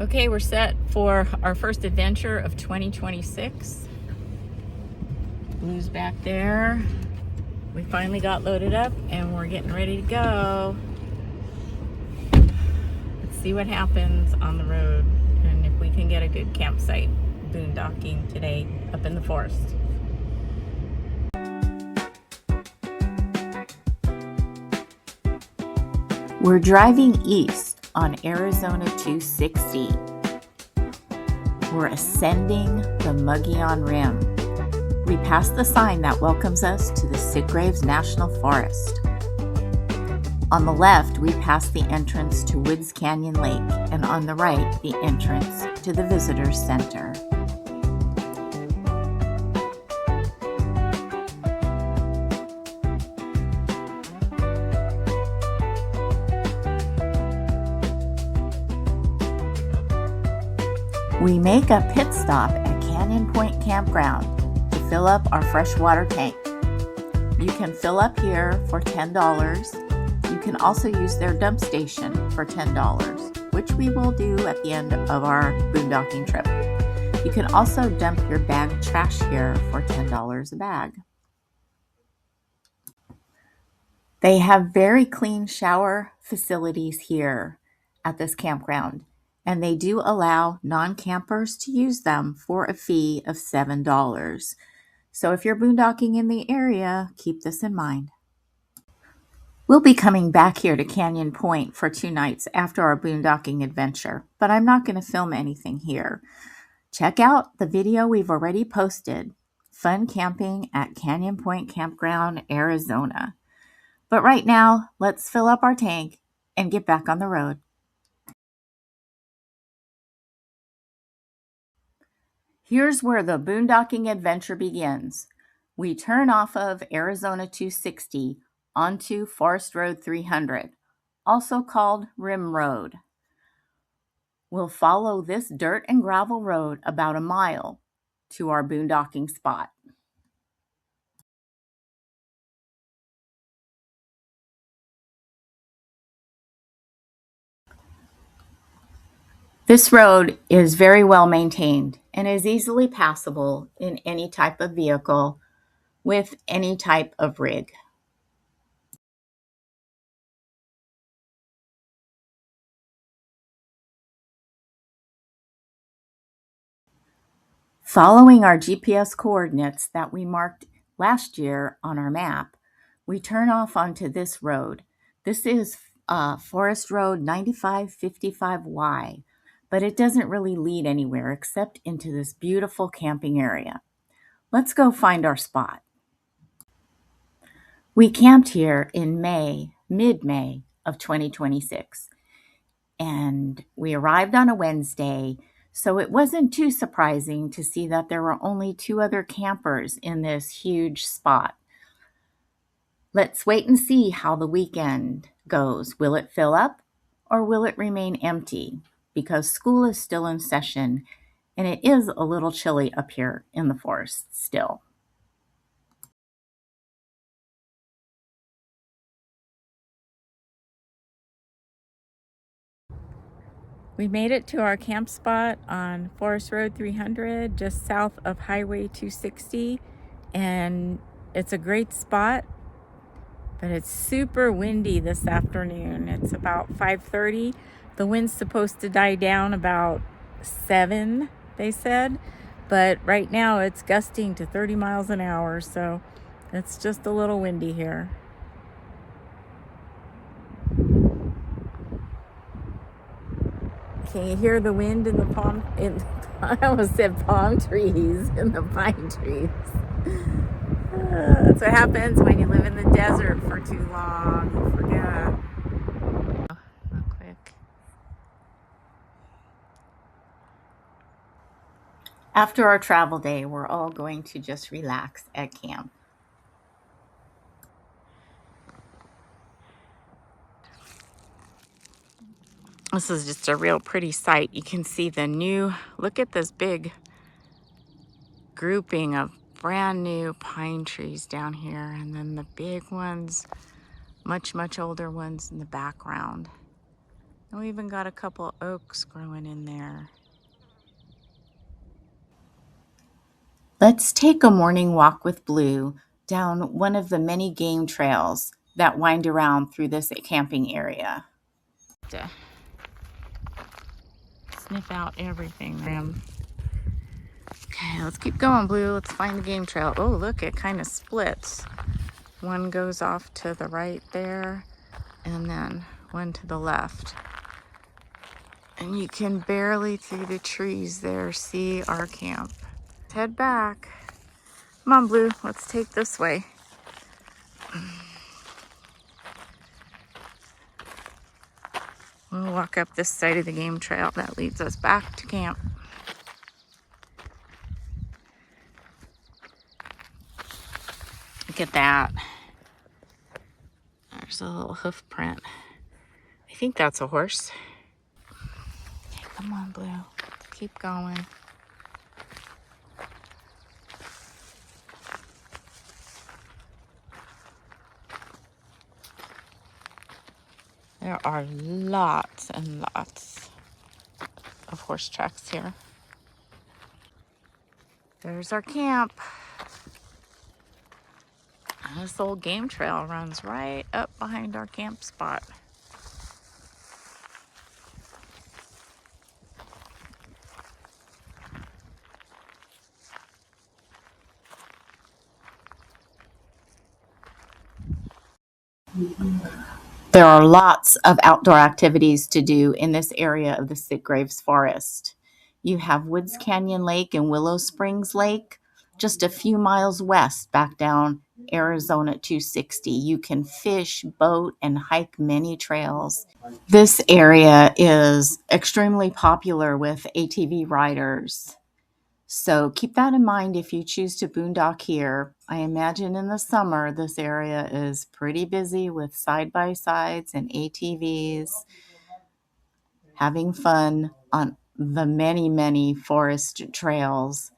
Okay, we're set for our first adventure of 2026. Blue's back there. We finally got loaded up and we're getting ready to go. Let's see what happens on the road and if we can get a good campsite boondocking today up in the forest. We're driving east on Arizona 260. We're ascending the Mogollon Rim. We pass the sign that welcomes us to the Sitgreaves National Forest. On the left, we pass the entrance to Woods Canyon Lake, and on the right, the entrance to the Visitors Center. We make a pit stop at Canyon Point Campground to fill up our freshwater tank. You can fill up here for $10. You can also use their dump station for $10, which we will do at the end of our boondocking trip. You can also dump your bag trash here for $10 a bag. They have very clean shower facilities here at this campground, and they do allow non-campers to use them for a fee of $7. So if you're boondocking in the area, keep this in mind. We'll be coming back here to Canyon Point for 2 nights after our boondocking adventure, but I'm not going to film anything here. Check out the video we've already posted, Fun Camping at Canyon Point Campground, Arizona. But right now, let's fill up our tank and get back on the road. Here's where the boondocking adventure begins. We turn off of Arizona 260 onto Forest Road 300, also called Rim Road. We'll follow this dirt and gravel road about a mile to our boondocking spot. This road is very well maintained and is easily passable in any type of vehicle with any type of rig. Following our GPS coordinates that we marked last year on our map, we turn off onto this road. This is Forest Road 9555Y, but it doesn't really lead anywhere except into this beautiful camping area. Let's go find our spot. We camped here in mid-May of 2026, and we arrived on a Wednesday, so it wasn't too surprising to see that there were only 2 other campers in this huge spot. Let's wait and see how the weekend goes. Will it fill up or will it remain empty? Because school is still in session and it is a little chilly up here in the forest still. We made it to our camp spot on Forest Road 300, just south of Highway 260, and it's a great spot, but it's super windy this afternoon. It's about 5:30. The wind's supposed to die down about 7, they said, but right now it's gusting to 30 miles an hour, so it's just a little windy here. Can you hear the wind in the I almost said palm trees, in the pine trees. That's what happens when you live in the desert for too long. You forget. Real quick. After our travel day, we're all going to just relax at camp. This is just a real pretty sight. You can see look at this big grouping of brand new pine trees down here, and then the big ones, much older ones in the background. And we even got a couple oaks growing in there. Let's take a morning walk with Blue down one of the many game trails that wind around through this camping area. To sniff out everything. Okay, let's keep going, Blue. Let's find the game trail. Oh, look, it kind of splits. One goes off to the right there, and then one to the left. And you can barely through the trees there see our camp. Let's head back. Come on, Blue, let's take this way. We'll walk up this side of the game trail that leads us back to camp. Look at that. There's a little hoof print. I think that's a horse. Okay, come on, Blue. Let's keep going. There are lots and lots of horse tracks here. There's our camp. This old game trail runs right up behind our camp spot. There are lots of outdoor activities to do in this area of the Sitgreaves Forest. You have Woods Canyon Lake and Willow Springs Lake, just a few miles west back down Arizona 260. You can fish, boat, and hike many trails. This area is extremely popular with ATV riders. So keep that in mind if you choose to boondock here. I imagine in the summer this area is pretty busy with side-by-sides and ATVs, having fun on the many, many forest trails.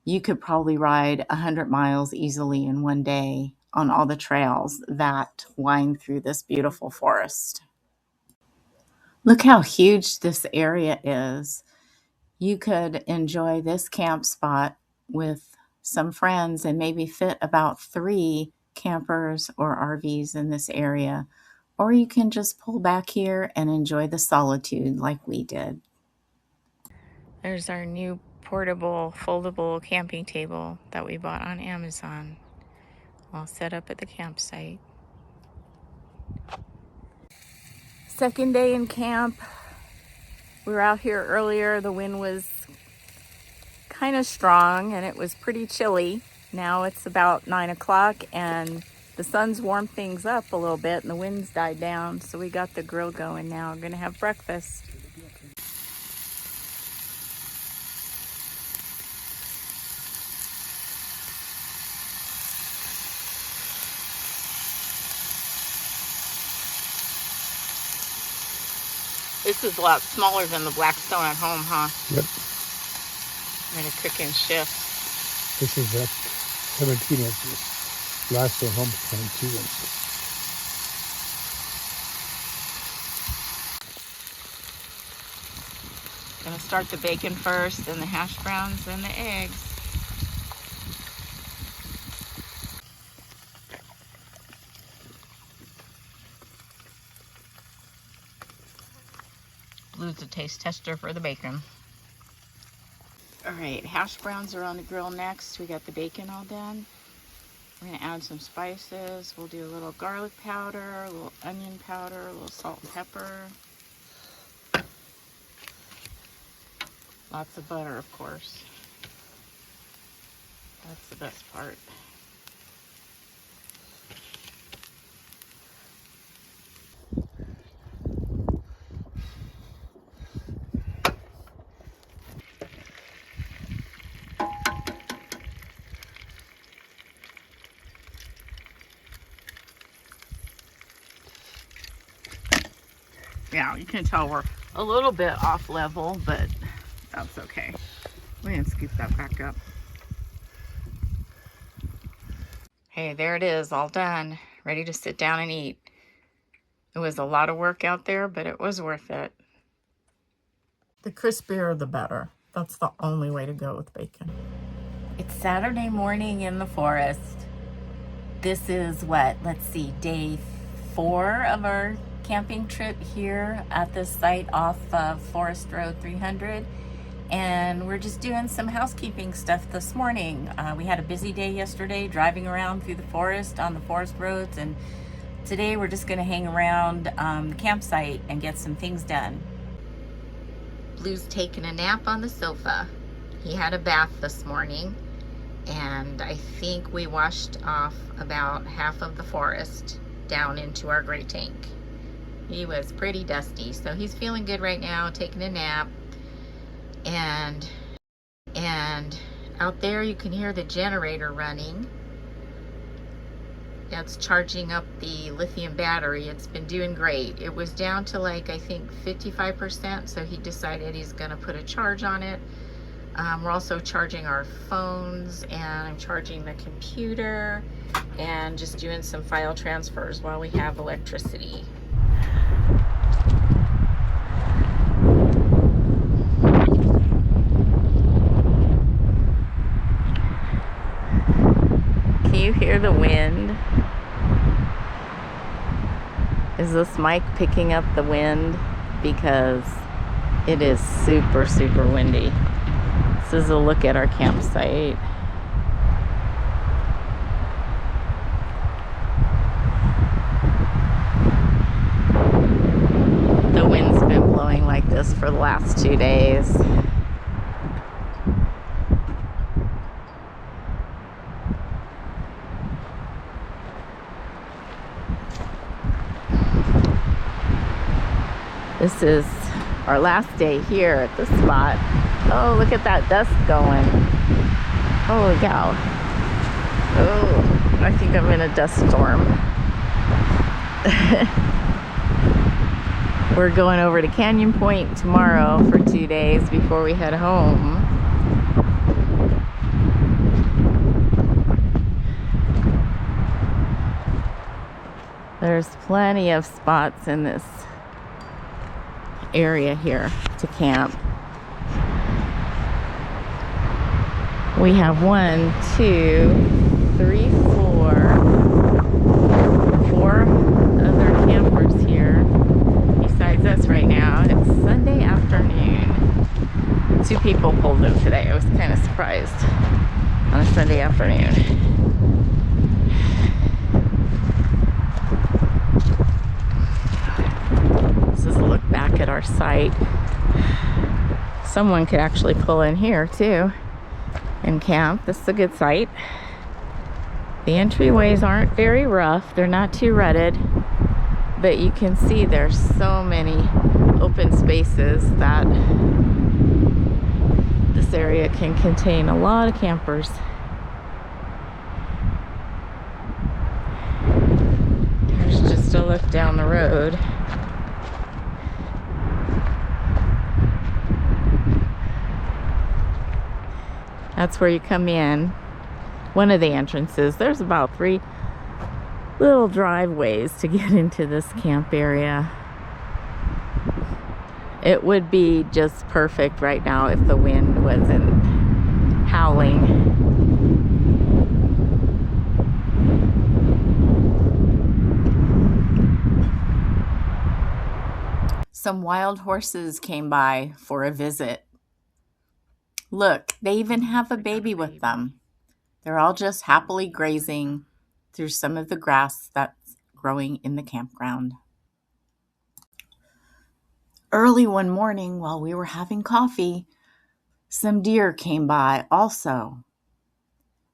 You could probably ride 100 miles easily in one day on all the trails that wind through this beautiful forest. Look how huge this area is. You could enjoy this camp spot with some friends and maybe fit about 3 campers or RVs in this area. Or you can just pull back here and enjoy the solitude like we did. There's our new portable, foldable camping table that we bought on Amazon. All set up at the campsite. Second day in camp. We were out here earlier. The wind was kind of strong and it was pretty chilly. Now it's about 9 o'clock and the sun's warmed things up a little bit and the wind's died down. So we got the grill going now. We're gonna have breakfast. This is a lot smaller than the Blackstone at home, huh? Yep. I'm gonna cook in shifts. This is at 17 inches. Last one home 22 inches. Gonna start the bacon first, then the hash browns, then the eggs. Blue's the taste tester for the bacon. All right, hash browns are on the grill next. We got the bacon all done. We're gonna add some spices. We'll do a little garlic powder, a little onion powder, a little salt and pepper. Lots of butter, of course. That's the best part. Yeah, you can tell we're a little bit off level, but that's okay. We're gonna scoop that back up. Hey, there it is, all done. Ready to sit down and eat. It was a lot of work out there, but it was worth it. The crispier, the better. That's the only way to go with bacon. It's Saturday morning in the forest. This is let's see, day 4 of our camping trip here at this site off of Forest Road 300. And we're just doing some housekeeping stuff this morning. We had a busy day yesterday driving around through the forest on the forest roads, and today we're just gonna hang around the campsite and get some things done. Blue's taking a nap on the sofa. He had a bath this morning, and I think we washed off about half of the forest down into our gray tank. He was pretty dusty, so he's feeling good right now, taking a nap. And out there you can hear the generator running. That's charging up the lithium battery. It's been doing great. It was down to like, I think 55%, so he decided he's gonna put a charge on it. We're also charging our phones, and I'm charging the computer, and just doing some file transfers while we have electricity. Can you hear the wind? Is this mic picking up the wind? Because it is super, super windy. This is a look at our campsite. The wind's been blowing like this for the last 2 days. This is our last day here at this spot. Oh, look at that dust going. Holy cow. Oh, I think I'm in a dust storm. We're going over to Canyon Point tomorrow for 2 days before we head home. There's plenty of spots in this area here to camp. We have 1, 2, 3, 4 other campers here besides us right now. It's Sunday afternoon. 2 people pulled in today. I was kind of surprised on a Sunday afternoon. This is a look back at our site. Someone could actually pull in here too and camp. This is a good site. The entryways aren't very rough. They're not too rutted, but you can see there's so many open spaces that this area can contain a lot of campers. There's just a look down the road. That's where you come in. One of the entrances. There's about 3 little driveways to get into this camp area. It would be just perfect right now if the wind wasn't howling. Some wild horses came by for a visit. Look, they even have a baby with them. They're all just happily grazing through some of the grass that's growing in the campground. Early one morning while we were having coffee, some deer came by also.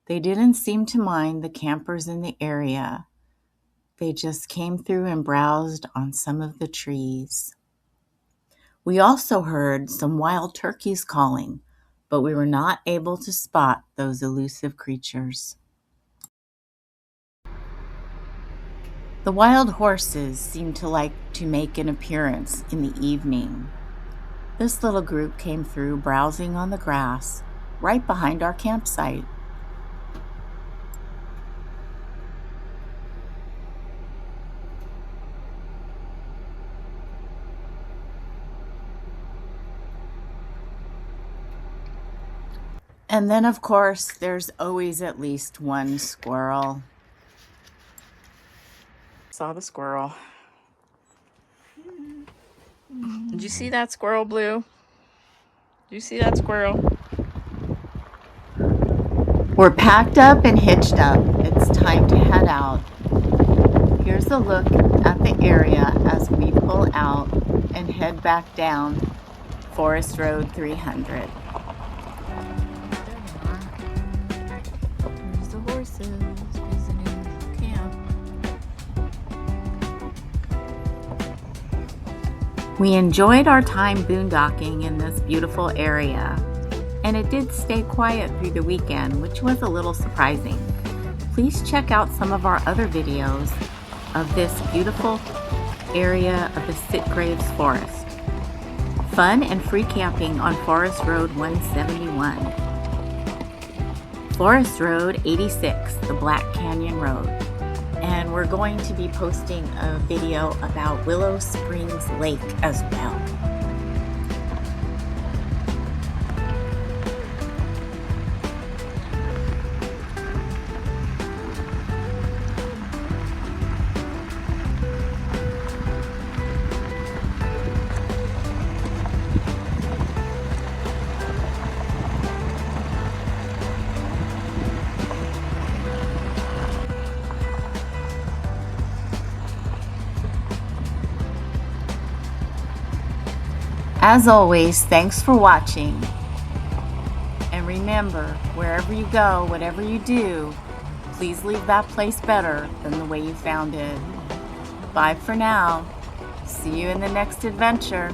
They didn't seem to mind the campers in the area. They just came through and browsed on some of the trees. We also heard some wild turkeys calling, but we were not able to spot those elusive creatures. The wild horses seemed to like to make an appearance in the evening. This little group came through browsing on the grass right behind our campsite. And then, of course, there's always at least one squirrel. Saw the squirrel. Did you see that squirrel, Blue? Did you see that squirrel? We're packed up and hitched up. It's time to head out. Here's a look at the area as we pull out and head back down Forest Road 300. There's the horses visiting camp. We enjoyed our time boondocking in this beautiful area, and it did stay quiet through the weekend, which was a little surprising. Please check out some of our other videos of this beautiful area of the Sitgreaves Forest. Fun and free camping on Forest Road 171. Forest Road 86, the Black Canyon Road. And we're going to be posting a video about Willow Springs Lake as well. As always, thanks for watching. And remember, wherever you go, whatever you do, please leave that place better than the way you found it. Bye for now. See you in the next adventure.